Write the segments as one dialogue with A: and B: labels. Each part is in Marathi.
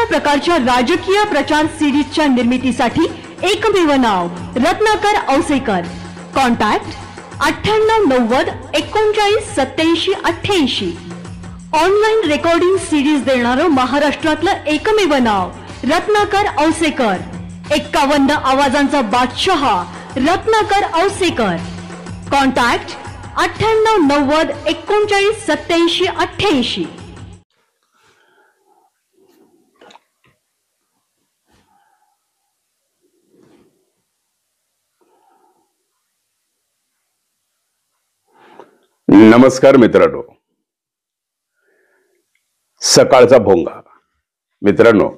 A: प्रकारच्या राजकीय प्रचार सिरीजच्या निर्मितीसाठी एकमेव नाव Ratnakar Ausekar. Contact 9890398788. Online recording series देणारं महाराष्ट्रातलं एकमेव नाव रत्नाकर औसेकर. 51 आवाजांचा बादशाह रत्नाकर औसेकर. कॉन्टॅक्ट 9890398788.
B: नमस्कार मित्रांनो, सकाळचा भोंगा. मित्रांनो,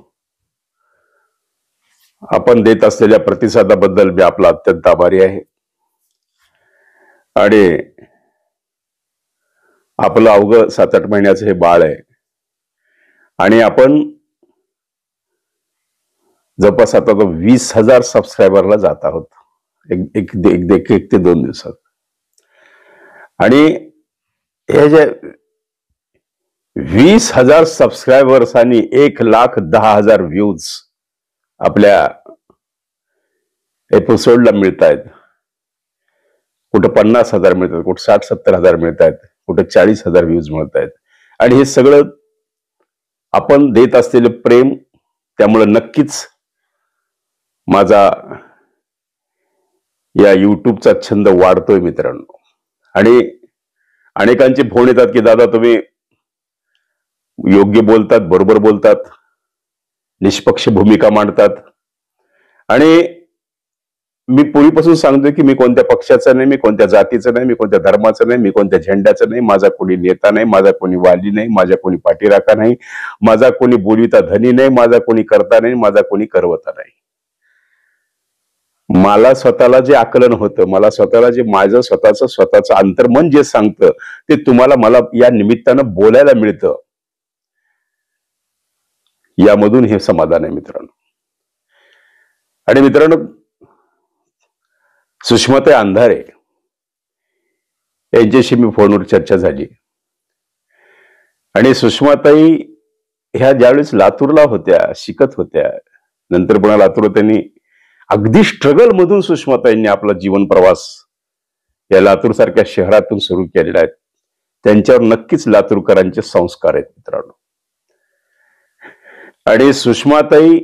B: आपण देत असलेल्या प्रतिसादाबद्दल मी आपला अत्यंत आभारी आहे. आणि आपलं अवघं 7-8 महिन्याचं हे बाळ आहे आणि आपण जवळपास आता 20,000 सबस्क्रायबरला जात आहोत एक ते 2 दिवसात. आणि हे जे 20,000 सबस्क्रायबर्स आणि 1,10,000 व्ह्यूज आपल्या एपिसोडला मिळत आहेत. कुठं 50,000 मिळतात, कुठं 60-70,000 मिळत आहेत, कुठं 40,000 व्ह्यूज मिळत आहेत. आणि हे सगळं आपण देत असलेले प्रेम, त्यामुळे नक्कीच माझा या युट्यूबचा छंद वाढतोय मित्रांनो. आणि अनेकांचे फोन येतात की दादा तुम्ही योग्य बोलतात, बरोबर बोलतात, निष्पक्ष भूमिका मांडतात. आणि मी पूर्वीपासून सांगतोय की मी कोणत्या पक्षाचा नाही, मी कोणत्या जातीचं नाही, मी कोणत्या धर्माचं नाही, मी कोणत्या झेंड्याचं नाही, माझा कोणी नेता नाही, माझा कोणी वाली नाही, माझा कोणी पाठीराखा नाही, माझा कोणी बोलविता धनी नाही, माझा कोणी करता नाही, माझा कोणी करवता नाही. मला स्वतःला जे आकलन होतं, मला स्वतःला जे माझं स्वतःचं अंतर्मन जे सांगतं ते तुम्हाला मला या निमित्तानं बोलायला मिळतं, यामधून हे समाधान आहे मित्रांनो. आणि मित्रांनो, सुषमाताई अंधारे यांच्याशी मी फोनवर चर्चा झाली. आणि सुषमाताई ह्या ज्यावेळेस लातूरला होत्या, शिकत होत्या, नंतर पुन्हा लातूरला त्यांनी अगदी स्ट्रगल मधून सुषमाताईंनी आपला जीवन प्रवास या लातूर सारख्या शहरातून सुरू केलेला आहे. त्यांच्यावर नक्कीच लातूरकरांचे संस्कार आहेत मित्रांनो. आणि सुषमाताई,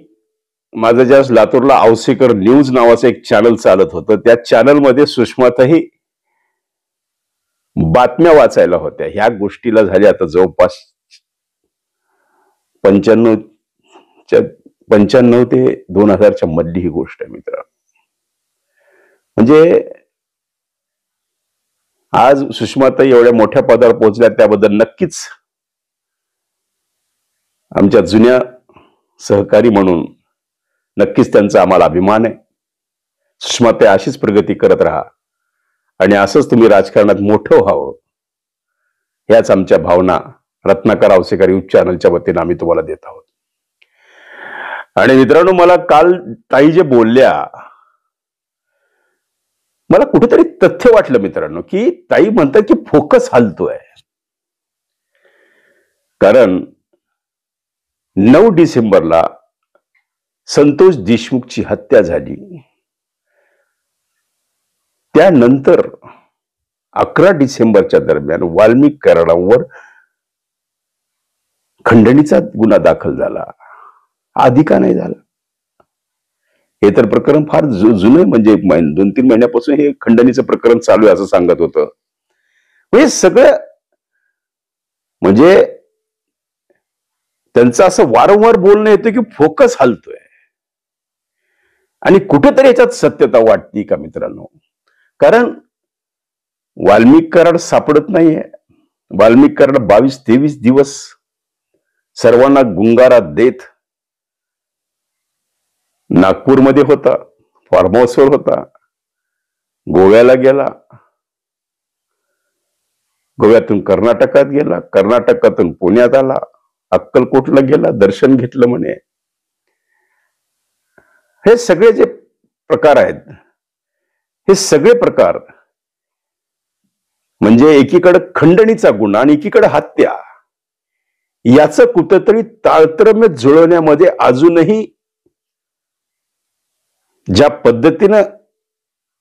B: माझं ज्यावेळेस लातूरला औसेकर न्यूज नावाचं एक चॅनल चालत होतं, त्या चॅनलमध्ये सुषमाताई बातम्या वाचायला होत्या. ह्या गोष्टीला झाली आता जवळपास 95 ते 2000च्या मधली ही गोष्ट आहे मित्रांनो. म्हणजे आज सुषमाताई एवढ्या मोठ्या पदावर पोहोचल्या, त्याबद्दल नक्कीच आमच्या जुन्या सहकारी म्हणून नक्कीच त्यांचा आम्हाला अभिमान आहे. सुषमाताई अशीच प्रगती करत राहा आणि असंच तुम्ही राजकारणात मोठं व्हावं, ह्याच आमच्या भावना रत्नाकर औसेकर यूट्यूब चॅनलच्या वतीने आम्ही तुम्हाला देत आहोत. आणि मित्रांनो, मला काल ताई जे बोलल्या, मला कुठेतरी तथ्य वाटलं मित्रांनो, की ताई म्हणतात की फोकस हलतोय. कारण 9 डिसेंबरला संतोष देशमुखची हत्या झाली. त्यानंतर 11 डिसेंबरच्या दरम्यान वाल्मिक कराडांवर खंडणीचा गुन्हा दाखल झाला. आधी का नाही झाला? हे तर प्रकरण फार जुनं, म्हणजे 2-3 महिन्यापासून हे खंडणीचं प्रकरण चालू आहे असं सांगत होतं. हे सगळं म्हणजे त्यांचं असं वारंवार बोलणं येतं की फोकस हलतोय. आणि कुठेतरी याच्यात सत्यता वाटते का मित्रांनो? कारण वाल्मिक कराड सापडत नाहीये. वाल्मिक कराड 22-23 दिवस सर्वांना गुंगारा देत नागपूरमध्ये होता, फार्म हाऊसवर होता, गोव्याला गेला, गोव्यातून कर्नाटकात गेला, कर्नाटकातून पुण्यात आला, अक्कलकोटला गेला, दर्शन घेतलं म्हणे. हे सगळे जे प्रकार आहेत, हे सगळे प्रकार म्हणजे एकीकडे खंडणीचा गुन्हा आणि एकीकडे हत्या, याचं कुठंतरी ताळतम्य जुळवण्यामध्ये अजूनही ज्या पद्धतीनं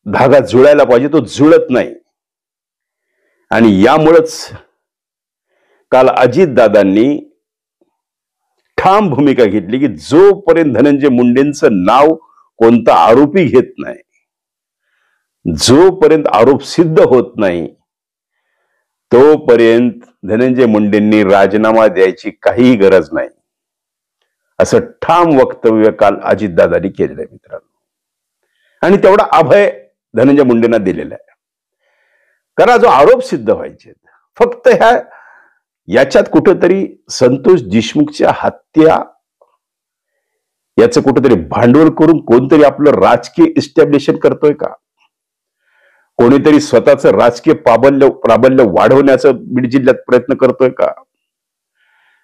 B: धागा जुळायला पाहिजे तो जुळत नाही. आणि यामुळेच काल अजितदादांनी ठाम भूमिका घेतली की जोपर्यंत धनंजय मुंडेंचं नाव कोणता आरोपी घेत नाही, जोपर्यंत आरोप सिद्ध होत नाही, तोपर्यंत धनंजय मुंडेंनी राजीनामा द्यायची काही गरज नाही, असं ठाम वक्तव्य काल अजितदादांनी केलेलं आहे मित्रांनो. आणि तेवढा अभय धनंजय मुंडेंना दिलेला आहे. कारण जो आरोप सिद्ध व्हायचे फक्त याच्यात कुठेतरी संतोष देशमुखच्या हत्या याचं कुठेतरी भांडवल करून कोणतरी आपलं राजकीय इस्टॅब्लिशन करतोय का? कोणीतरी स्वतःचं राजकीय प्राबल्य वाढवण्याचा बीड जिल्ह्यात प्रयत्न करतोय का?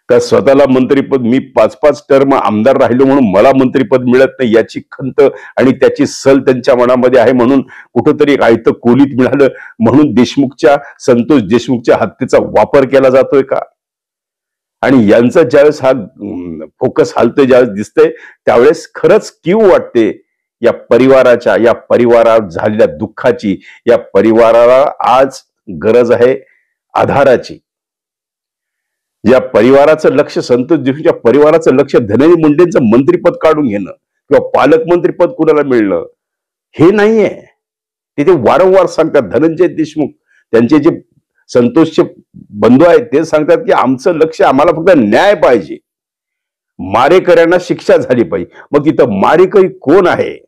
B: का स्वतःला मंत्रीपद, मी 5-5 टर्म आमदार राहिलो म्हणून मला मंत्रीपद मिळत नाही याची खंत आणि त्याची सल त्यांच्या मनामध्ये आहे, म्हणून कुठंतरी आयतं कोलीत मिळालं म्हणून संतोष देशमुखच्या हत्येचा वापर केला जातोय का? आणि यांचा ज्यावेळेस हा फोकस हालतोय, ज्यावेळेस दिसतंय, त्यावेळेस खरंच कीव वाटते या परिवारात झालेल्या दुःखाची. या परिवाराला आज गरज आहे आधाराची. ज्या परिवाराचं लक्ष संतोष देशमुखच्या परिवाराचं लक्ष धनंजय मुंडेंचं मंत्रिपद काढून घेणं किंवा पालकमंत्रीपद कुणाला मिळणं हे नाहीये. तिथे वारंवार सांगतात धनंजय देशमुख, त्यांचे जे संतोषचे बंधू आहेत ते सांगतात की आमचं लक्ष, आम्हाला फक्त न्याय पाहिजे, मारेकऱ्यांना शिक्षा झाली पाहिजे. मग तिथं मारेकरी कोण आहे?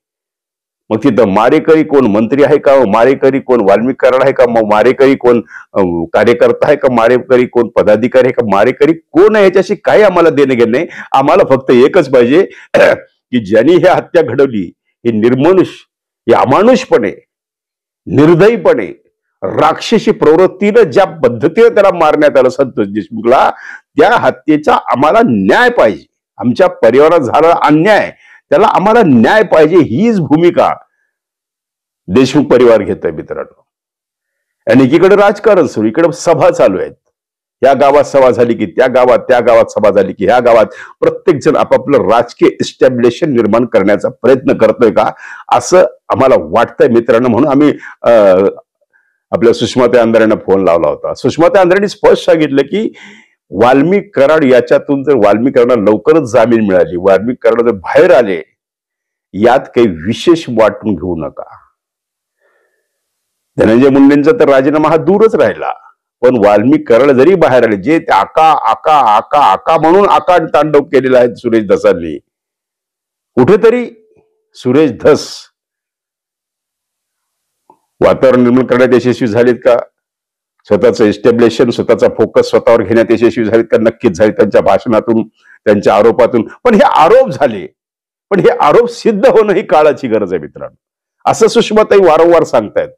B: मग तिथं मारेकरी कोण मंत्री आहे का? मारेकरी कोण वाल्मिक कराड आहे का? मग मारेकरी कोण कार्यकर्ता आहे का? मारेकरी कोण पदाधिकारी आहे का? मारेकरी कोण आहे याच्याशी काही आम्हाला देणं घेणं नाही. आम्हाला फक्त एकच पाहिजे की ज्यांनी ही हत्या घडवली, हे निर्मनुष्य, हे अमानुषपणे, निर्दयीपणे, राक्षसी प्रवृत्तीनं ज्या पद्धतीने त्याला मारण्यात आलं संतोष देशमुखला, त्या हत्येचा आम्हाला न्याय पाहिजे. आमच्या परिवारात झाला अन्याय, त्याला आम्हाला न्याय पाहिजे, हीच भूमिका देशमुख परिवार घेतोय मित्रांनो. आणि एकीकडे राजकारण सुरू, इकडे सभा चालू आहेत. या गावात सभा झाली की त्या गावात सभा झाली की ह्या गावात प्रत्येक जण आपापलं राजकीय इस्टॅब्लिशन निर्माण करण्याचा प्रयत्न करतोय का, असं आम्हाला वाटतंय मित्रांनो. म्हणून आम्ही आपल्या सुषमाताई आंधारेंना फोन लावला होता. सुषमाताई आंधारेंनी स्पष्ट सांगितलं की वाल्मिक कराड याच्यातून जर वाल्मिक कराडांना लवकरच जामीन मिळाली, वाल्मिक कराड जर बाहेर आले, यात काही विशेष वाटून घेऊ नका. धनंजय मुंडेंचा तर राजीनामा हा दूरच राहिला, पण वाल्मिक कराड जरी बाहेर आले, जे आका आका आका आका म्हणून आकांड तांडव केलेला आहे सुरेश धसांनी, कुठेतरी सुरेश धस वातावरण निर्माण करण्यात यशस्वी झालेत का? स्वतःचं इस्टॅब्लिशन, स्वतःचा फोकस स्वतःवर घेण्यात यशस्वी झालेत का? नक्कीच झाले, त्यांच्या भाषणातून, त्यांच्या आरोपातून. पण हे आरोप झाले, पण हे आरोप सिद्ध होणं ही काळाची गरज आहे मित्रांनो, असं सुषमाताई वारंवार सांगतायत.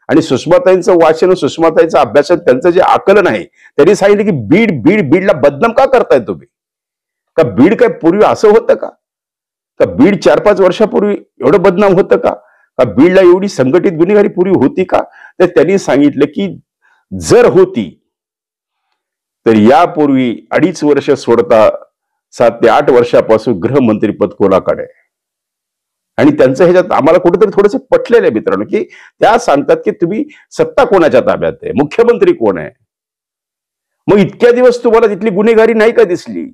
B: आणि सुषमाताईंचं वाचन, सुषमाताईंचं अभ्यासन, त्यांचं जे आकलन आहे, त्यांनी सांगितलं की बीडला बदनाम का करताय तुम्ही? का बीड काय पूर्वी असं होतं का? बीड 4-5 वर्षापूर्वी एवढं बदनाम होतं का? बीडला एवढी संघटित गुन्हेगारी पूर्वी होती का? तर त्यांनी सांगितलं की जर होती तर यापूर्वी 2.5 वर्ष सोडता 7 ते 8 वर्षापासून गृहमंत्रीपद कोणाकडे? आणि त्यांचं ह्याच्यात आम्हाला कुठेतरी थोडंसं पटलेलं आहे मित्रांनो, की त्या सांगतात की तुम्ही सत्ता कोणाच्या ताब्यात आहे, मुख्यमंत्री कोण आहे? मग इतक्या दिवस तुम्हाला तिथली गुन्हेगारी नाही का दिसली?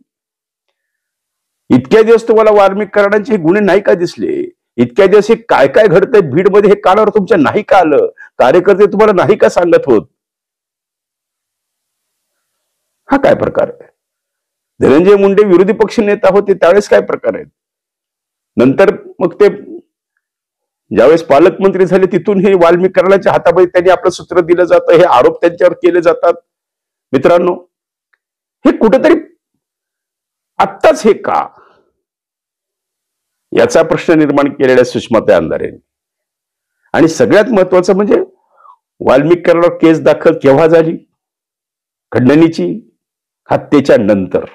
B: इतक्या दिवस तुम्हाला वाल्मिक कराडांचे हे गुन्हे नाही का दिसले? इतक्या दिवस हे काय काय घडतंय बीडमध्ये हे कानावर तुमच्या नाही का आलं? कार्यकर्ते तुम्हाला नाही का सांगत होत? हा काय प्रकार आहे? धनंजय मुंडे विरोधी पक्ष नेता होते त्यावेळेस काय प्रकार आहेत? नंतर मग ते ज्यावेळेस पालकमंत्री झाले तिथून हे वाल्मिक कराडांच्या हातामध्ये त्यांनी आपलं सूत्र दिलं जातं, हे आरोप त्यांच्यावर केले जातात. मित्रांनो, हे कुठेतरी आत्ताच हे का, याचा प्रश्न निर्माण केलेला सुषमाताई आंधारेंनी. आणि सगळ्यात महत्वाचं म्हणजे वाल्मिक कराडावर केस दाखल केव्हा झाली? खंडणीची हत्येच्या नंतर.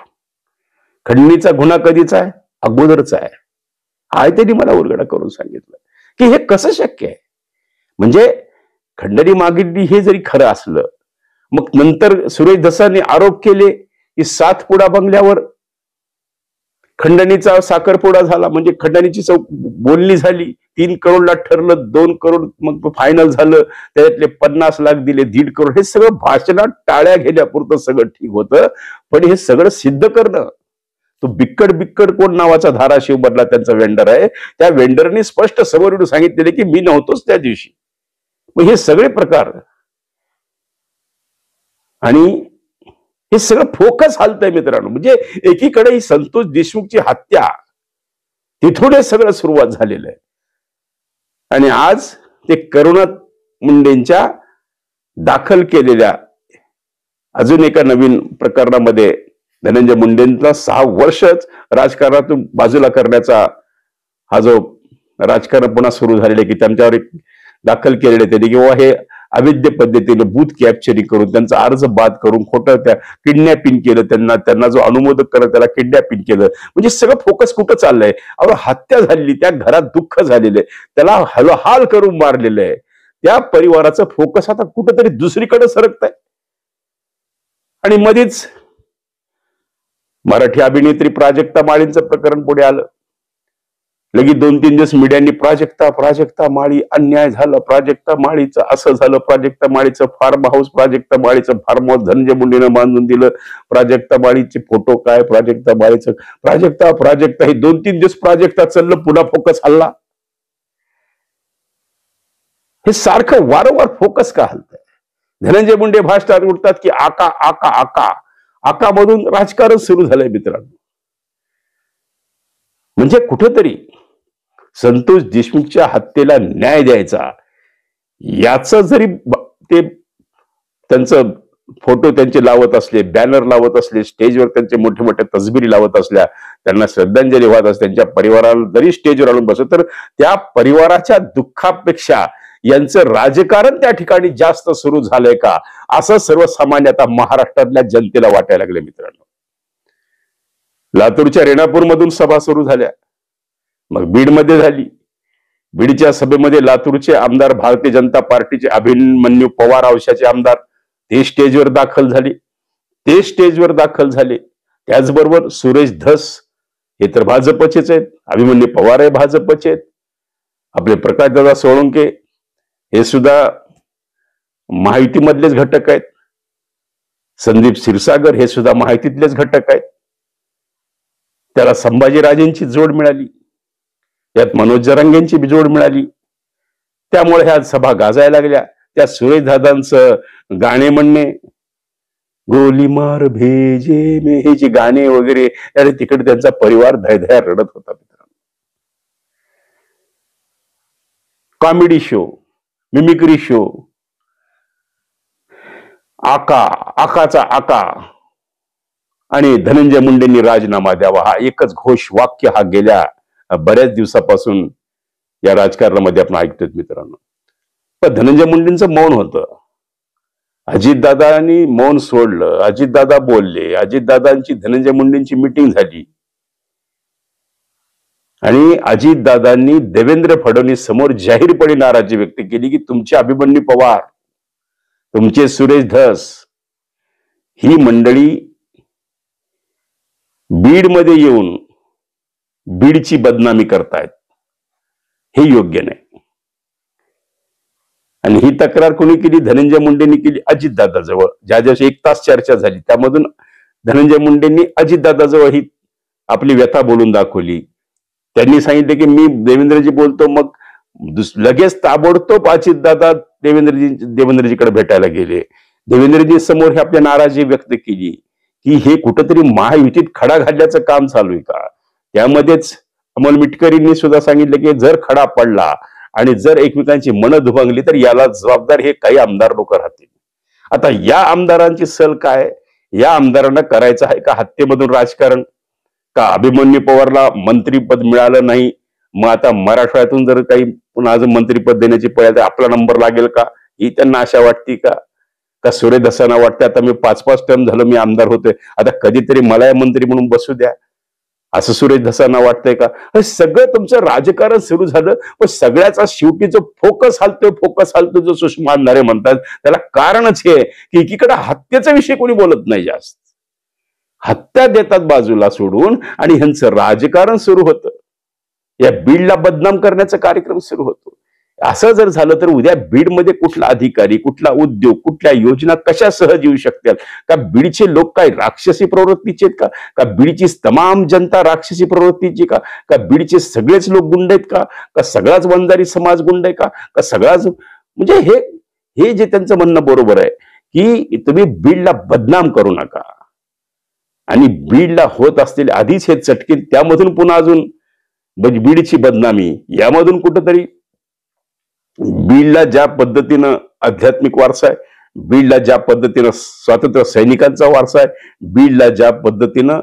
B: खंडणीचा गुन्हा कधीचा आहे? अगोदरचा आहे. हा त्यांनी मला उलगडा करून सांगितलं की हे कसं शक्य आहे. म्हणजे खंडणी मागितली हे जरी खरं असलं, मग नंतर सुरेश धसांनी आरोप केले की सातपुडा बंगल्यावर खंडणीचा साखरपुडा झाला, म्हणजे खंडणीची बोलणी झाली, 3 करोडला ठरलं, 2 करोड मग फायनल झालं, त्याच्यातले 50 लाख दिले, 1.5 करोड. हे सगळं भाषणात टाळ्या घेण्यापुरतं सगळं ठीक होतं, पण हे सगळं सिद्ध करणं, तो बिक्कड कोण नावाचा धाराशिव मधला त्यांचा वेंडर आहे, त्या वेंडरने स्पष्ट समोर सांगितलेले की मी नव्हतोच त्या दिवशी. मग हे सगळे प्रकार आणि हे सगळं फोकस हालतंय मित्रांनो. म्हणजे एकीकडे ही संतोष देशमुखची हत्या, तिथून हे सगळं सुरुवात झालेलं आहे. आणि आज ते करुणा मुंडेंच्या दाखल केलेल्या अजून एका नवीन प्रकरणामध्ये धनंजय मुंडेंना 6 वर्षच राजकारणातून बाजूला करण्याचा हा जो राजकारण पुन्हा सुरू झालेला आहे, की त्यांच्यावर एक दाखल केलेले त्यांनी, किंवा हे अवैध पद्धतीने बूथ कॅप्चरिंग करून त्यांचा अर्ज बाद करून खोटं त्या किडनॅपिंग केलं, त्यांना जो अनुमोदक करत त्याला किडनॅपिंग केलं. म्हणजे सगळं फोकस कुठं चाललंय? अहो, हत्या झालेली, त्या घरात दुःख झालेलं आहे, त्याला हलोहाल करून मारलेलं आहे, त्या परिवाराचं फोकस आता कुठंतरी दुसरीकडे सरकत आहे. आणि मध्येच मराठी अभिनेत्री प्राजक्ता माळींचं प्रकरण पुढे आलं. लगेच 2-3 दिवस मीडियांनी प्राजक्ता माळी अन्याय झाला, प्राजक्ता माळीचं असं झालं, प्राजक्ता माळीचं फार्म हाऊस, प्राजक्ता माळीचं फार्म हाऊस धनंजय मुंडेनं बांधून दिलं, प्राजक्ता माळीचे फोटो काय, प्राजक्ता माळीचं प्राजक्ता हे 2-3 दिवस प्राजक्ता चाललं, पुन्हा फोकस हल्ला. हे सारखं वारंवार फोकस का हलतंय? धनंजय मुंडे भाषणात उठतात की आका आका आका आका मधून राजकारण सुरू झालंय मित्रांनो. म्हणजे कुठेतरी संतोष देशमुखच्या हत्येला न्याय द्यायचा, याच जरी ते त्यांचं फोटो त्यांचे लावत असले, बॅनर लावत असले, स्टेजवर त्यांचे मोठे मोठे तसबिरी लावत असल्या, त्यांना श्रद्धांजली वाहत असते, त्यांच्या परिवाराला जरी स्टेजवर आणून बसत, तर त्या परिवाराच्या दुःखापेक्षा यांचं राजकारण त्या ठिकाणी जास्त सुरू झालंय का, असं सर्वसामान्य आता महाराष्ट्रातल्या जनतेला वाटायला लागले मित्रांनो. लातूरच्या रेणापूर मधून सभा सुरू झाल्या, मग बीडमध्ये झाली. बीडच्या सभेमध्ये लातूरचे आमदार, भारतीय जनता पार्टीचे अभिमन्यू पवार औषाचे आमदार ते स्टेजवर दाखल झाले. त्याचबरोबर सुरेश धस हे तर भाजपचेच आहेत, अभिमन्यू पवार हे भाजपचे आहेत, आपले प्रकाशदादा सोळंके हे सुद्धा महायुतीमधलेच घटक आहेत, संदीप क्षीरसागर हे सुद्धा महायुतीतलेच घटक आहेत. त्याला संभाजीराजेंची जोड मिळाली, त्यात मनोज जरांगेंची जोड मिळाली, त्यामुळे ह्या सभा गाजायला लागल्या. त्या सुरेश दादांचं गाणे म्हणणे, गोली मार भेजे में, हे जे गाणे वगैरे, अरे तिकडे त्यांचा परिवार धैर्या रडत होता मित्रांनो. कॉमेडी शो, मिमिक्री शो, आकाचा आका आणि धनंजय मुंडेंनी राजीनामा द्यावा, हा एकच घोष वाक्य हा गेल्या बऱ्याच दिवसापासून या राजकारणामध्ये आपण ऐकतोय मित्रांनो. पण धनंजय मुंडेंचं मौन होतं, अजितदादांनी मौन सोडलं, अजितदादा बोलले, अजितदादांची धनंजय मुंडेंची मीटिंग झाली आणि अजितदादांनी देवेंद्र फडणवीस समोर जाहीरपणे नाराजी व्यक्त केली की तुमचे अभिमन्यू पवार, तुमचे सुरेश धस ही मंडळी बीडमध्ये येऊन बीडची बदनामी करतायत, हे योग्य नाही. आणि ही तक्रार कोणी केली? धनंजय मुंडेंनी केली अजितदादाजवळ. ज्या दिवशी 1 तास चर्चा झाली, त्यामधून धनंजय मुंडेंनी अजितदादाजवळ ही आपली व्यथा बोलून दाखवली. त्यांनी सांगितले की मी देवेंद्रजी बोलतो, मग लगेच ताबडतोब अजितदादा देवेंद्रजीकडे भेटायला गेले. देवेंद्रजी समोर हे आपली नाराजी व्यक्त केली की हे कुठंतरी महायुतीत खडा घालण्याचं काम चालू आहे का. त्यामध्येच अमोल मिटकरींनी सुद्धा सांगितलं की जर खडा पडला आणि जर एकमेकांची मनं दुभंगली तर याला जबाबदार हे काही आमदार लोक राहतील. आता या आमदारांची सल काय? या आमदारांना करायचं आहे का हत्येमधून राजकारण? का अभिमन्यू पवारला मंत्रीपद मिळालं नाही, मग आता मराठवाड्यातून जर काही पुन्हा अजून मंत्रीपद देण्याची पळ्या, आपला नंबर लागेल का, ही त्यांना आशा वाटते का? का सुरेश धसांना वाटते आता मी 5-5 टर्म झालं मी आमदार होतोय, आता कधीतरी मला मंत्री म्हणून बसू द्या, असं सुरेश धसांना वाटतंय का? हे सगळं तुमचं राजकारण सुरू झालं, पण सगळ्याचा शेवटी जो फोकस हालतोय जो सुषमा अंधारे म्हणतात, त्याला कारणच हे की एकीकडे हत्येचा विषय कोणी बोलत नाही जास्त. हत्या देतात बाजूला सोडून आणि ह्यांचं राजकारण सुरू होतं. या बीडला बदनाम करण्याचा कार्यक्रम सुरू होतो. असं जर झालं तर उद्या बीडमध्ये कुठला अधिकारी, कुठला उद्योग, कुठल्या योजना कशा सहज येऊ शकतात? का बीडचे लोक काय राक्षसी प्रवृत्तीचे आहेत का? का बीडची तमाम जनता राक्षसी प्रवृत्तीची का? का बीडचे सगळेच लोक गुंड आहेत का? का सगळाच वंजारी समाज गुंड आहे का? का सगळाच, म्हणजे हे जे त्यांचं म्हणणं बरोबर आहे की तुम्ही बीडला बदनाम करू नका, आणि बीडला होत असलेले आधीच हे चटके, त्यामधून पुन्हा अजून बीडची बदनामी, यामधून कुठंतरी बीडला ज्या पद्धतीनं आध्यात्मिक वारसा आहे, बीडला ज्या पद्धतीनं स्वातंत्र्य सैनिकांचा वारसा आहे, बीडला ज्या पद्धतीनं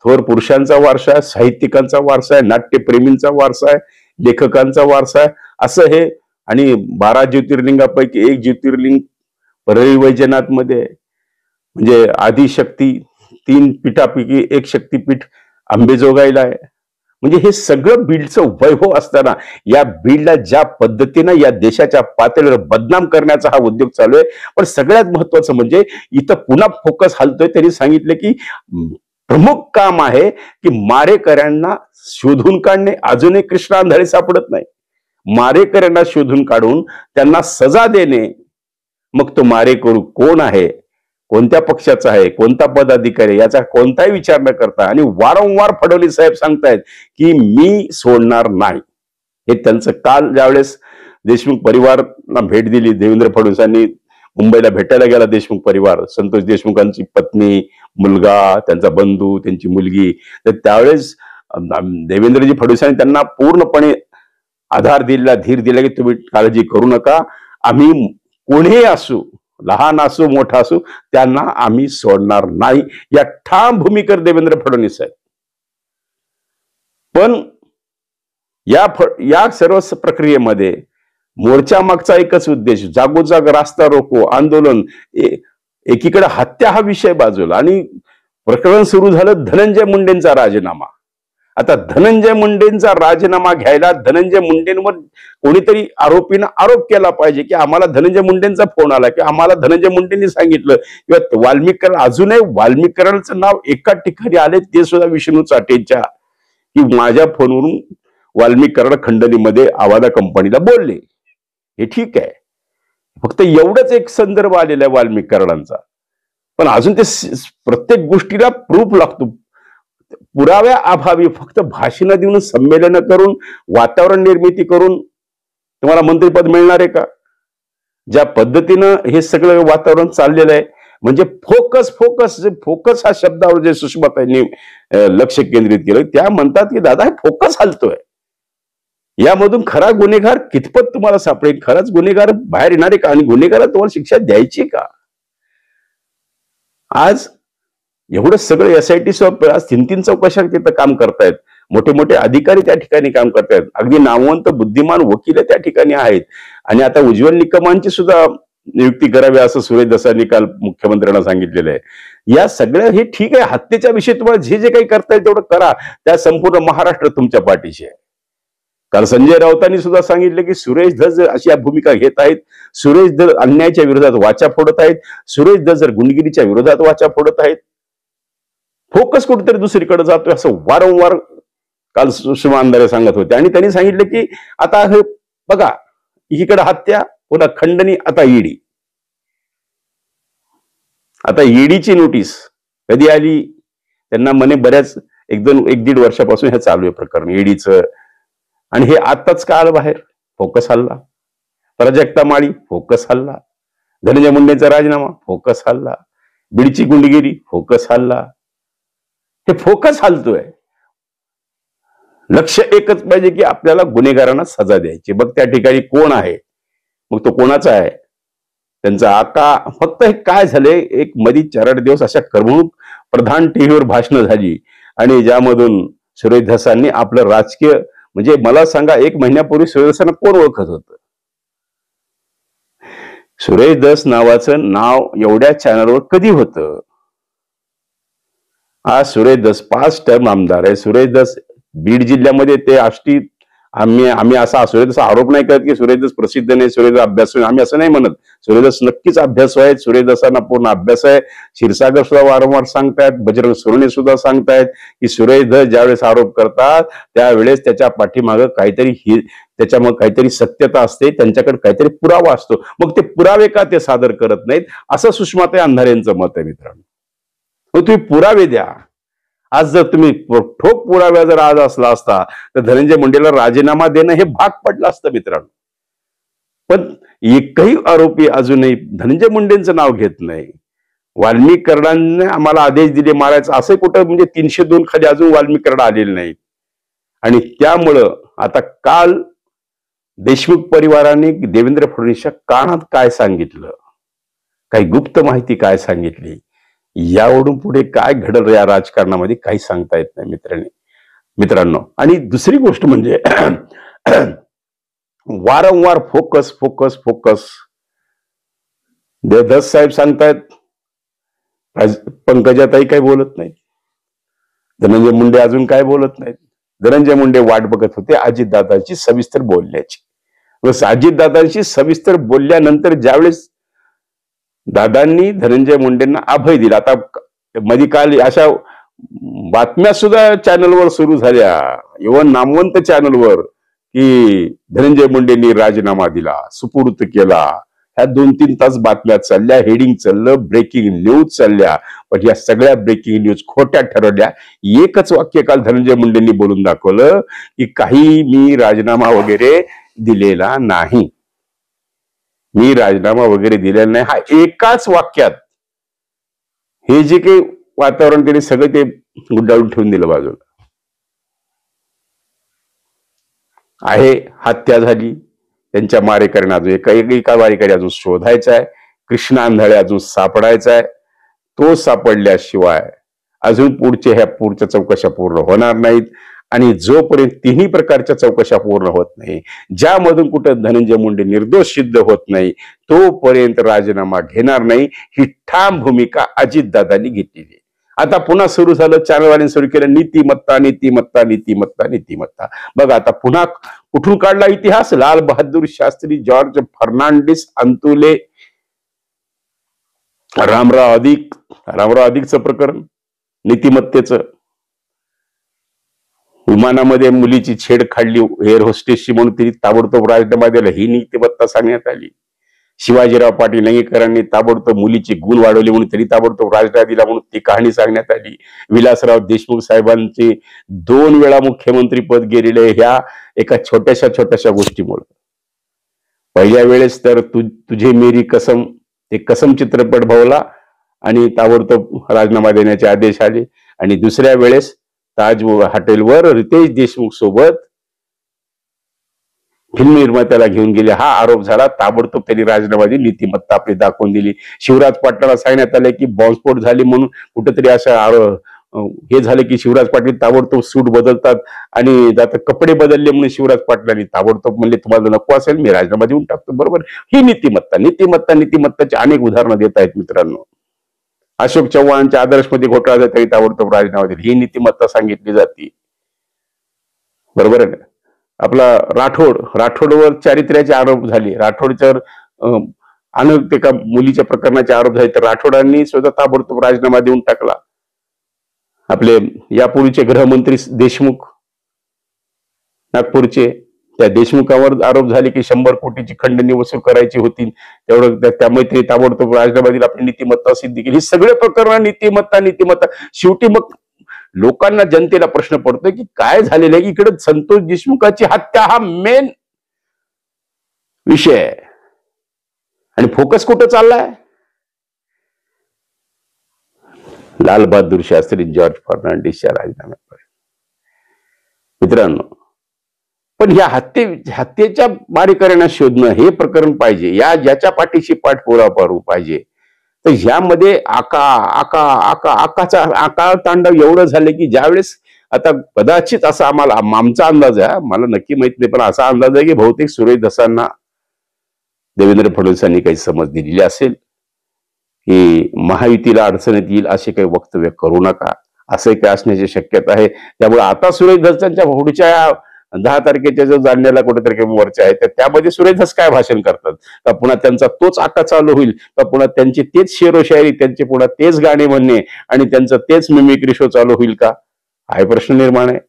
B: थोर पुरुषांचा वारसा आहे, साहित्यिकांचा वारसा आहे, नाट्यप्रेमींचा वारसा आहे, लेखकांचा वारसा आहे, असं हे. आणि 12 ज्योतिर्लिंगापैकी एक ज्योतिर्लिंग परळी वैजनाथ मध्ये, म्हणजे आदिशक्ती 3 पीठापैकी एक शक्तीपीठ अंबेजोगाईला आहे. म्हणजे हे सगळं बीडचं वैभव असताना या बीडला ज्या पद्धतीनं या देशाच्या पातळीवर बदनाम करण्याचा हा उद्योग चालू आहे. पण सगळ्यात महत्वाचं म्हणजे इथं पुन्हा फोकस हलतोय. त्यांनी सांगितलं की प्रमुख काम आहे की मारेकऱ्यांना शोधून काढणे. अजूनही कृष्णा आंधळे सापडत नाही. मारेकऱ्यांना शोधून काढून त्यांना सजा देणे. मग तो मारेकरू कोण आहे, कोणत्या पक्षाचा आहे, कोणता पदाधिकारी, याचा कोणताही विचार न करता, आणि वारंवार फडणवीस साहेब सांगतायत की मी सोडणार नाही. हे त्यांचं काल ज्यावेळेस देशमुख परिवाराला भेट दिली, देवेंद्र फडणवीसांनी मुंबईला भेटायला गेला देशमुख परिवार, संतोष देशमुखांची पत्नी, मुलगा, त्यांचा बंधू, त्यांची मुलगी, तर त्यावेळेस देवेंद्रजी फडणवीसांनी त्यांना पूर्णपणे आधार दिला, धीर दिला की तुम्ही काळजी करू नका, आम्ही कोणीही असू, लहान असो मोठा असो, त्यांना आम्ही सोडणार नाही, या ठाम भूमिकेवर देवेंद्र फडणवीस आहेत. पण या सर्व प्रक्रियेमध्ये मोर्चा मागचा एकच उद्देश, जागोजाग रास्ता रोको आंदोलन, एकीकडे हत्या हा विषय बाजूला, आणि प्रकरण सुरू झालं धनंजय मुंडेंचा राजीनामा. आता धनंजय मुंडेंचा राजीनामा घ्यायला धनंजय मुंडेंवर कोणीतरी आरोपीनं आरोप केला पाहिजे की आम्हाला धनंजय मुंडेंचा फोन आला, की आम्हाला धनंजय मुंडेंनी सांगितलं, किंवा वाल्मिकरण, अजूनही वाल्मिकरणचं नाव एका ठिकाणी आले, ते सुद्धा विष्णू चाटेच्या, की माझ्या फोनवरून वाल्मिकरण खंडणीमध्ये आवादा कंपनीला बोलले. हे ठीक आहे, फक्त एवढंच एक संदर्भ आलेला आहे वाल्मिकरणांचा. पण अजून ते प्रत्येक गोष्टीला प्रूफ लागतो. पुराव्या अभावी फक्त भाषण देऊन, संमेलन करून, वातावरण निर्मिती करून तुम्हाला मंत्रिपद मिळणार आहे का? ज्या पद्धतीनं हे सगळं वातावरण चाललेलं आहे, म्हणजे फोकस फोकस फोकस हा शब्दावर जे सुषमाताईंनी लक्ष केंद्रित केलं, त्या म्हणतात की दादा हे फोकस हलतोय. यामधून खरा गुन्हेगार कितपत तुम्हाला सापडेल, खराच गुन्हेगार बाहेर येणार आहे का, आणि गुन्हेगाराला तुम्हाला शिक्षा द्यायची का? आज एवढं सगळं SIT आज 3-3 चौकशा तिथं काम करतायत, मोठे मोठे अधिकारी त्या ठिकाणी काम करतायत, अगदी नामवंत बुद्धिमान वकील त्या ठिकाणी आहेत. आणि आता उज्ज्वल निकमांची सुद्धा नियुक्ती करावी असं सुरेश दसांनी काल मुख्यमंत्र्यांना सांगितलेलं आहे. या सगळ्या हे ठीक आहे, हत्येच्या विषयी तुम्हाला जे जे काही करता येईल तेवढं करा, त्या संपूर्ण महाराष्ट्र तुमच्या पाठीशी आहे. काल संजय राऊतांनी सुद्धा सांगितलं की सुरेश धस अशी भूमिका घेत आहेत, सुरेश धस अन्यायाच्या विरोधात वाचा फोडत आहेत, सुरेश धस गुंडगिरीच्या विरोधात वाचा फोडत आहेत. फोकस कुठेतरी दुसरीकडे जातोय असं वारंवार काल सुषमा अंधारे सांगत होते. आणि त्यांनी सांगितलं की आता हे बघा, एकीकडे हत्या, पुन्हा खंडणी, आता ईडी. आता ईडीची नोटीस कधी आली त्यांना म्हणे, बऱ्याच 1-1.5 वर्षापासून हे चालू आहे प्रकरण ईडीचं. आणि हे आताच का आलं बाहेर? फोकस हल्ला. प्राजक्ता माळी, फोकस हल्ला. धनंजय मुंडेंचा राजीनामा, फोकस हल्ला. बीडची गुंडगिरी, फोकस हल्ला. हे फोकस हलतोय. लक्ष एकच पाहिजे की आपल्याला गुन्हेगारांना सजा द्यायची. बघ त्या ठिकाणी कोण आहे, मग तो कोणाचा आहे, त्यांचा आका. फक्त हे काय झालंय, एक मधी 4-8 दिवस अशा करमणूक प्रधान टीव्हीवर भाषणं झाली, आणि ज्यामधून सुरेश धसांनी आपलं राजकीय, म्हणजे मला सांगा, 1 महिन्यापूर्वी सुरेश धसांना कोण ओळखत होतं? सुरेश धस नावाचं नाव एवढ्या चॅनलवर कधी होतं? आज सुरेश धस 5 टर्म आमदार आहे. सुरेश धस बीड जिल्ह्यामध्ये ते आष्टी आम्ही असा सुरेशदास आरोप नाही करत की सुरेशदास प्रसिद्ध नाही, सुरेशदास अभ्यास नाही, आम्ही असं नाही म्हणत. सुरेशदास नक्कीच अभ्यास आहेत, सुरेशदासांना पूर्ण अभ्यास आहे. क्षीरसागर सुद्धा वारंवार सांगतायत, बजरंग सोनवणे सुद्धा सांगतायत की सुरेशदास ज्यावेळेस आरोप करतात त्यावेळेस त्याच्या पाठीमागं त्याच्यामुळे काहीतरी सत्यता असते, त्यांच्याकडे काहीतरी पुरावा असतो. मग ते पुरावे का ते सादर करत नाहीत, असं सुषमाताई अंधारे यांचं मत आहे मित्रांनो. मग तुम्ही पुरावे द्या. आज जर तुम्ही ठोक पुराव्या जर आज असला असता तर धनंजय मुंडेला राजीनामा देणं हे भाग पडलं असतं मित्रांनो. पण एकही आरोपी अजूनही धनंजय मुंडेंचं नाव घेत नाही. वाल्मिक कराडांनी आम्हाला आदेश दिले मारायचं, असं कुठं म्हणजे 302 खाली अजून वाल्मिक कराड आलेले नाहीत. आणि त्यामुळं आता काल देशमुख परिवाराने देवेंद्र फडणवीसच्या कानात काय सांगितलं, काही गुप्त माहिती काय सांगितली, यावरून पुढे काय घडलं या राजकारणामध्ये काही सांगता येत नाही मित्रांनो. आणि दुसरी गोष्ट म्हणजे वारंवार फोकस फोकस फोकस. देवदास साहेब सांगतायत, पंकजाताई काही बोलत नाहीत, धनंजय मुंडे अजून काय बोलत नाहीत. धनंजय मुंडे वाट बघत होते अजितदादांची सविस्तर बोलण्याची. अजितदादांशी सविस्तर बोलल्यानंतर ज्यावेळेस दादांनी धनंजय मुंडेंना अभय दिला, आता मध्ये काल अशा बातम्या सुद्धा चॅनलवर सुरू झाल्या, इव्हन नामवंत चॅनलवर, की धनंजय मुंडेंनी राजीनामा दिला, सुपूर्द केला. ह्या 2-3 तास बातम्या चालल्या, हेडिंग चाललं, ब्रेकिंग न्यूज चालल्या. पण या सगळ्या ब्रेकिंग न्यूज खोट्या ठरवल्या. एकच वाक्य काल धनंजय मुंडेंनी बोलून दाखवलं की काही मी राजीनामा वगैरे दिलेला नाही, मी राजीनामा वगैरे दिलेला नाही. हा एकाच वाक्यात हे जे काही वातावरण त्यांनी सगळं ते गुंडाळून ठेवून दिलं बाजूला. आहे हत्या झाली, त्यांच्या मारेकऱ्यांना अजून एका मारेकरी अजून शोधायचा आहे, कृष्णा आंधळे अजून सापडायचा आहे. तो सापडल्याशिवाय अजून पुढच्या चौकशा पूर्ण होणार नाहीत. आणि जोपर्यंत तिन्ही प्रकारच्या चौकशा पूर्ण होत नाही, ज्यामधून कुठं धनंजय मुंडे निर्दोष सिद्ध होत नाही, तोपर्यंत राजीनामा घेणार नाही, ही ठाम भूमिका अजितदादांनी घेतलेली. आता पुन्हा सुरू झालं, चॅनलवाल्यांनी सुरू केलं नीतिमत्ता नीतिमत्ता नीतिमत्ता नीतिमत्ता. बघा आता पुन्हा कुठून काढला इतिहास, लाल बहादूर शास्त्री, जॉर्ज फर्नांडिस, अंतुले, रामराव अधिकचं प्रकरण नीतिमत्तेचं. विमानामध्ये मुलीची छेड काढली एअर होस्टेसची म्हणून तिने ताबडतोब राजीनामा दिला, ही नीतिमत्ता सांगण्यात आली. शिवाजीराव पाटील लंगेकरांनी ताबडतोब मुलीची गुण वाढवली म्हणून त्यांनी ताबडतोब राजीनामा दिला म्हणून ती कहाणी सांगण्यात आली. विलासराव देशमुख साहेबांचे 2 वेळा मुख्यमंत्री पद गेलेले ह्या एका छोट्याशा गोष्टीमुळे. पहिल्या वेळेस तर तुझे मेरी कसम, ते कसम चित्रपट भावला आणि ताबडतोब राजीनामा देण्याचे आदेश आले. आणि दुसऱ्या वेळेस ताज हॉटेलवर रितेश देशमुख सोबत फिल्म निर्मात्याला घेऊन गेले, हा आरोप झाला. ताबडतोब त्यांनी राजीनामा दिली, नीतिमत्ता आपली दाखवून दिली. शिवराज पाटलाला सांगण्यात आलं की बॉम्बस्फोट झाली म्हणून कुठेतरी असं हे झालं की शिवराज पाटील ताबडतोब सूट बदलतात आणि आता कपडे बदलले म्हणून शिवराज पाटलांनी ताबडतोब म्हणले तुम्हाला नको असेल मी राजीनामा देऊन टाकतो. बरोबर, ही नीतिमत्ताची अनेक उदाहरणं देत आहेत मित्रांनो. अशोक चव्हाणांच्या आदर्शमध्ये घोटाळा तरी ताबडतोब राजीनामा दिला, ही नीतिमत्ता सांगितली जाते. बरोबर आहे ना. आपला राठोडवर चारित्र्याचे आरोप झाले, राठोडच्यावर अनेक एका मुलीच्या प्रकरणाचे आरोप झाले, तर राठोडांनी स्वतः ताबडतोब राजीनामा देऊन टाकला. आपले यापूर्वीचे गृहमंत्री देशमुख नागपूरचे, त्या देशमुखावर आरोप झाले की 100 कोटीची खंडणी वसूल करायची होती, तेवढं त्यामुळे ते ताबडतोब राजीनामा दिला, आपली नीतिमत्ता सिद्ध केली. ही सगळे प्रकरण नीतिमत्ता. शेवटी मग लोकांना, जनतेला प्रश्न पडतोय की काय झालेलं आहे. इकडे संतोष देशमुखाची हत्या हा मेन विषय आहे आणि फोकस कुठं चाललाय, लाल बहादूर शास्त्री, जॉर्ज फर्नांडिसच्या राजीनाम्यावर. मित्रांनो, पण या हत्येच्या मारेकऱ्यांना शोधणं हे प्रकरण पाहिजे, ज्याच्या पाठीशी पाठपुरावा पाहिजे. तर ह्यामध्ये आका तांडव एवढं झालं की ज्यावेळेस आता कदाचित असा आमचा अंदाज आहे, मला नक्की माहित नाही, पण असा अंदाज आहे की बहुतेक सुरेशदासांना देवेंद्र फडणवीसांनी काही समज दिलेली असेल की महायुतीला अडचणीत येईल असे काही वक्तव्य करू नका, असे काही असण्याची शक्यता आहे. त्यामुळे आता सुरेशदासांच्या पुढच्या 10 तारखेच्या जो जालन्याला कुठेतरी मोर्चा आहे त्यामध्ये सुरेश धस काय भाषण करतात का पुन्हा त्यांचा तोच आका चालू होईल का पुन्हा त्यांची तेच शेरोशायरी त्यांचे पुन्हा तेच गाणे म्हणणे आणि त्यांचं तेच मिमिक्री शो चालू होईल का हा प्रश्न निर्माण आहे.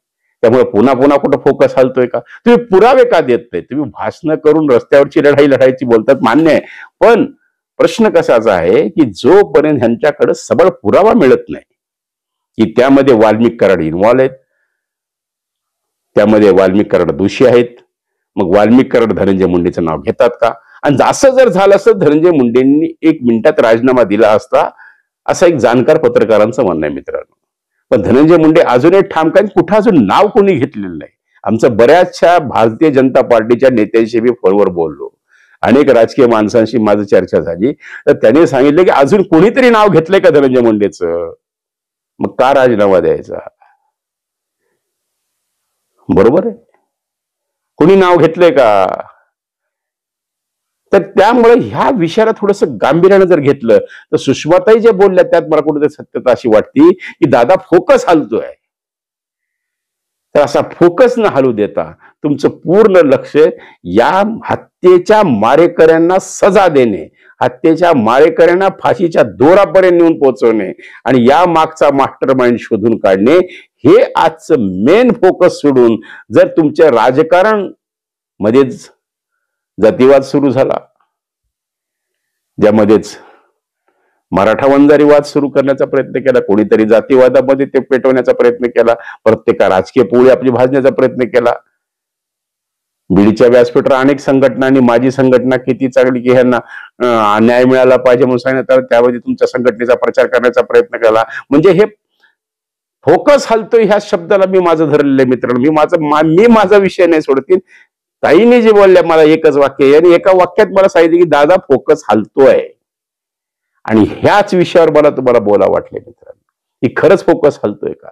B: त्यामुळे पुन्हा पुन्हा कुठं फोकस हलतोय का? तुम्ही पुरावे का देत नाही? तुम्ही भाषण करून रस्त्यावरची लढायची बोलतात मान्य आहे, पण प्रश्न कसाचा आहे की जोपर्यंत ह्यांच्याकडे सबळ पुरावा मिळत नाही की त्यामध्ये वाल्मिक कराड इन्व्हॉल्व आहेत, त्यामध्ये वाल्मिक कराड दोषी आहेत, मग वाल्मिक कराड धनंजय मुंडेचं नाव घेतात का? आणि असं जर झालं असतं धनंजय मुंडेंनी 1 मिनिटात राजीनामा दिला असता असं एक जाणकार पत्रकारांचं म्हणणं आहे मित्रांनो. पण धनंजय मुंडे अजूनही ठाम काय कुठं अजून नाव कोणी घेतलेलं नाही. आमचं बऱ्याचशा भारतीय जनता पार्टीच्या नेत्यांशी मी फोनवर बोललो, अनेक राजकीय माणसांशी माझी चर्चा झाली, तर त्यांनी सांगितलं की अजून कोणीतरी नाव घेतलंय का धनंजय मुंडेचं? मग का राजीनामा द्यायचा? बरोबर आहे, कोणी नाव घेतलंय का? तर त्यामुळे ह्या विषयाला थोडस गांभीर्यानं जर घेतलं तर सुषमाताई जे बोलल्या त्यात मला कुठेतरी सत्यता अशी वाटती की दादा फोकस हलतोय. तर असा फोकस न हलू देता तुमचं पूर्ण लक्ष या हत्येच्या मारेकऱ्यांना सजा देणे, हत्येच्या मारेकऱ्यांना फाशीच्या दोरापर्यंत नेऊन पोहोचवणे आणि या मागचा मास्टर माइंड शोधून काढणे हे आजचं मेन फोकस सोडून जर तुमच्या राजकारण मध्येच जातीवाद सुरू झाला, ज्यामध्येच मराठा वंजारी वाद सुरू करण्याचा प्रयत्न केला, कोणीतरी जातीवादामध्ये ते पेटवण्याचा प्रयत्न केला, प्रत्येक राजकीय पोळी आपली भाजण्याचा प्रयत्न केला. बीडच्या व्यासपीठावर अनेक संघटनांनी माझी संघटना किती चांगली की ह्यांना न्याय मिळाला पाहिजे म्हणून सांगितलं, त्यामध्ये तुमच्या संघटनेचा प्रचार करण्याचा प्रयत्न केला. म्हणजे हे फोकस हलतोय ह्या शब्दाला मी माझं धरलेलं आहे मित्रांनो. मी माझा विषय नाही सोडतील. ताईने जे बोलल्या मला एकच वाक्य आणि एका वाक्यात मला सांगितलं की दादा फोकस हलतोय आणि ह्याच विषयावर मला तुम्हाला बोला वाटले मित्रांनो की खरंच फोकस हलतोय का?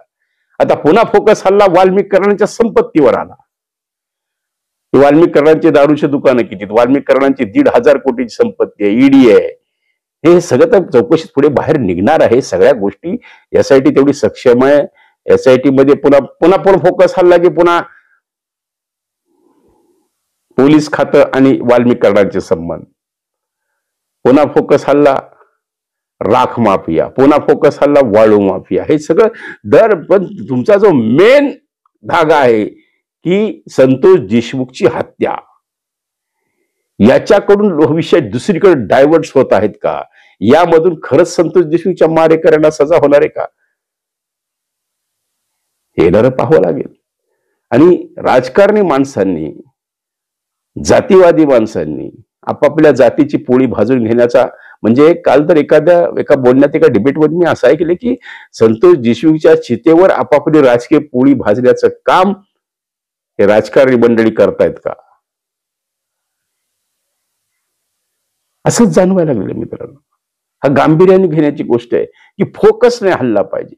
B: आता पुन्हा फोकस हल्ला वाल्मिक कराडांच्या संपत्तीवर आला. वाल्मिक कराडांची दारूची दुकानं किती, वाल्मिक कराडांची 1,500 कोटीची संपत्ती आहे, ईडी आहे, हे सगळं तर चौकशीत पुढे बाहेर निघणार आहे. सगळ्या गोष्टी एसआयटी तेवढी सक्षम आहे. एसआयटी मध्ये पुन्हा फोकस हल्ला की पुन्हा पोलीस खातं आणि वाल्मिक कराडांचे संबंध, पुन्हा फोकस हल्ला राख माफिया, पुन्हा फोकस हल्ला वाळू माफिया, हे सगळं पण तुमचा जो मेन धागा आहे की संतोष देशमुखची हत्या, याच्याकडून विषय दुसरीकडे डायव्हर्ट होत आहेत का? यामधून खरंच संतोष देशमुखच्या मारेकऱ्यांना सजा होणार आहे का? हे जरा पाहावं लागेल. आणि राजकारणी माणसांनी, जातीवादी माणसांनी आपापल्या जातीची पोळी भाजून घेण्याचा म्हणजे काल तर एका बोलण्यात एका डिबेटमध्ये मी असं ऐकलं की संतोष देशमुखच्या चितेवर आपापली राजकीय पोळी भाजण्याचं काम हे राजकारणी मंडळी करतायत का? असंच जाणवायला लागलं मित्रांनो. हा गांभीर्याने घेण्याची गोष्ट आहे की फोकस नाही हल्ला पाहिजे.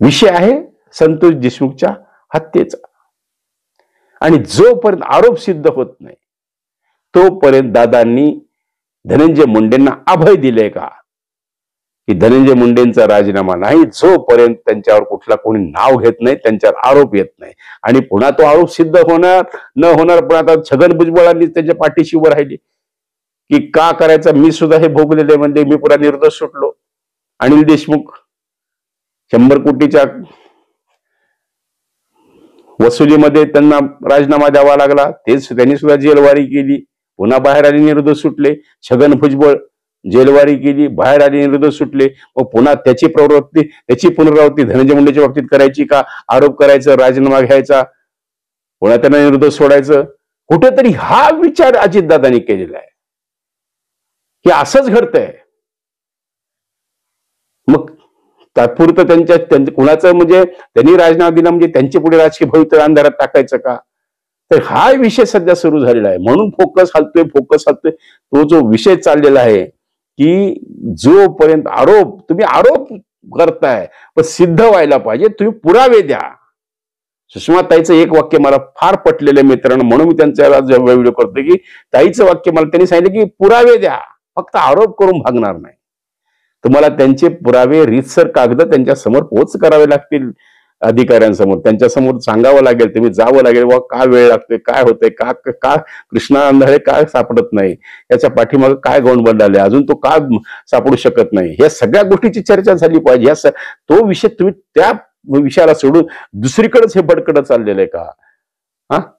B: विषय आहे संतोष देशमुखच्या हत्येचा आणि जोपर्यंत आरोप सिद्ध होत नाही तोपर्यंत दादांनी धनंजय मुंडेंना अभय दिले का की धनंजय मुंडेंचा राजीनामा नाही जोपर्यंत त्यांच्यावर कुठला कोणी नाव घेत नाही, त्यांच्यावर आरोप येत नाही. आणि पुन्हा तो आरोप सिद्ध होणार न होणार, पण आता छगन भुजबळांनी त्यांच्या पाठीशी उभं राहिली की का करायचं, मी सुद्धा हे भोगलेले म्हणजे मी पुरा निर्दोष सुटलो. अनिल देशमुख 100 कोटीच्या वसुलीमध्ये त्यांना राजीनामा द्यावा लागला, तेच त्यांनी सुद्धा जेलवारी केली, पुन्हा बाहेर आले निर्दोष सुटले. छगन भुजबळ जेलवारी केली, बाहेर आले निर्दोष सुटले. मग पुन्हा त्याची पुनरावृत्ती धनंजय मुंडेच्या बाबतीत करायची का? आरोप करायचं, राजीनामा घ्यायचा, पुन्हा त्यांना निर्दोष सोडायचं. कुठेतरी हा विचार अजितदादांनी केलेला आहे की असंच घडतंय. मग तात्पुरतं त्यांच्या कुणाचं म्हणजे त्यांनी राजीनामा दिला म्हणजे त्यांचे पुढे राजकीय भवितव्य अंधारात टाकायचं का? तर हा विषय सध्या सुरू झालेला आहे. म्हणून फोकस हलतोय. तो जो विषय चाललेला आहे की जोपर्यंत तुम्ही आरोप करताय पण सिद्ध व्हायला पाहिजे, तुम्ही पुरावे द्या. सुषमाताईचं एक वाक्य मला फार पटलेलं मित्रांनो, म्हणून मी त्यांचा व्हिडिओ करतो की ताईचं वाक्य मला त्यांनी सांगितलं की पुरावे द्या, फक्त आरोप करून भागणार नाही. तुम्हाला त्यांचे पुरावे रीतसर कागद त्यांच्या समोर पोच करावे लागतील. अधिकाऱ्यांसमोर, त्यांच्यासमोर सांगावं लागेल, तुम्ही जावं लागेल, वा का वेळ लागतोय, काय होतंय, का का कृष्णा अंधारे काय सापडत नाही, याच्या पाठीमागे काय गौंडबंड आले, अजून तो का सापडू शकत नाही, या सगळ्या गोष्टीची चर्चा झाली पाहिजे. तो विषय तुम्ही त्या विषयाला सोडून दुसरीकडेच हे भडकडं चाललेलं आहे का?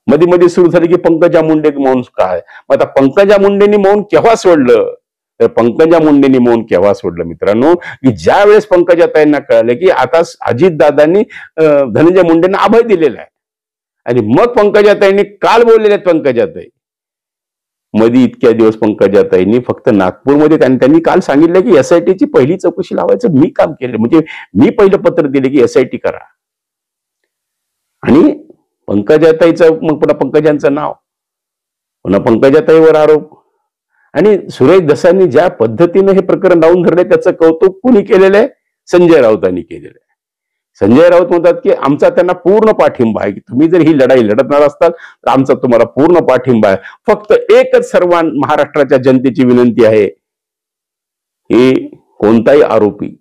B: मध्ये मध्ये सुरू झाली की पंकजा मुंडे मौन काय? मग आता पंकजा मुंडेंनी मौन केव्हा सोडलं? तर पंकजा मुंडेंनी मौन केव्हा सोडलं मित्रांनो, की ज्या वेळेस पंकजाताईंना कळलं की आता अजितदादांनी धनंजय मुंडेंना अभय दिलेला आहे, आणि मग पंकजाताईंनी काल बोललेल्या आहेत. पंकजाताई मध्ये इतक्या दिवस पंकजाताईंनी फक्त नागपूरमध्ये त्यांनी काल सांगितलं की SITची पहिली चौकशी लावायचं मी काम केलं, म्हणजे मी पहिलं पत्र दिले की SIT करा. आणि पंकजाताईचं मग पुन्हा पंकजांचं नाव, पुन्हा पंकजाताईवर आरोप. आणि सुरेश दसांनी ज्या पद्धतीने हे प्रकरण लावून धरले त्याचं कौतुक कुणी केलेलं आहे? संजय राऊतांनी केलेलं आहे. संजय राऊत म्हणतात की आमचा त्यांना पूर्ण पाठिंबा आहे, की तुम्ही जर ही लढाई लढणार असताल तर आमचा तुम्हाला पूर्ण पाठिंबा आहे. फक्त एकच सर्व महाराष्ट्राच्या जनतेची विनंती आहे की कोणताही आरोपी,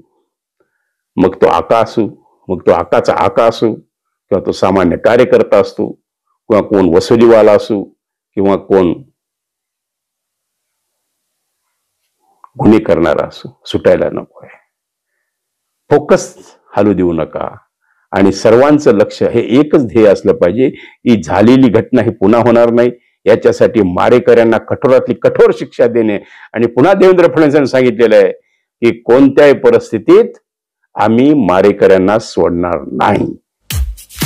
B: मग तो आका असू, मग तो आकाचा आका असू, किंवा तो सामान्य कार्यकर्ता असतो, किंवा कोण वसुलीवाला असू, किंवा कोण गुन्हे करणारा असू, सुटायला नको आहे. फोकस हलू देऊ नका, आणि सर्वांचं लक्ष हे एकच ध्येय असलं पाहिजे की झालेली घटना ही पुन्हा होणार नाही, याच्यासाठी मारेकऱ्यांना कठोरातली कठोर शिक्षा देणे. आणि पुन्हा देवेंद्र फडणवीसांनी सांगितलेलं आहे की कोणत्याही परिस्थितीत आम्ही मारेकऱ्यांना सोडणार नाही.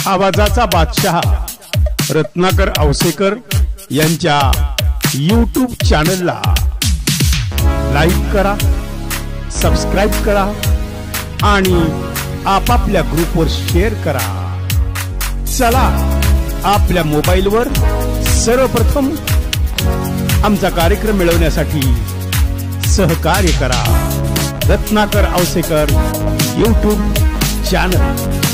C: आवाजाचा बादशाह रत्नाकर औसेकर यांच्या YouTube चॅनलला लाईक करा, सबस्क्राईब करा आणि आपापल्या ग्रुपवर शेअर करा. चला आपल्या मोबाईलवर सर्वप्रथम आमचा कार्यक्रम मिळवण्यासाठी सहकार्य करा. Ratnakar Ausekar YouTube channel.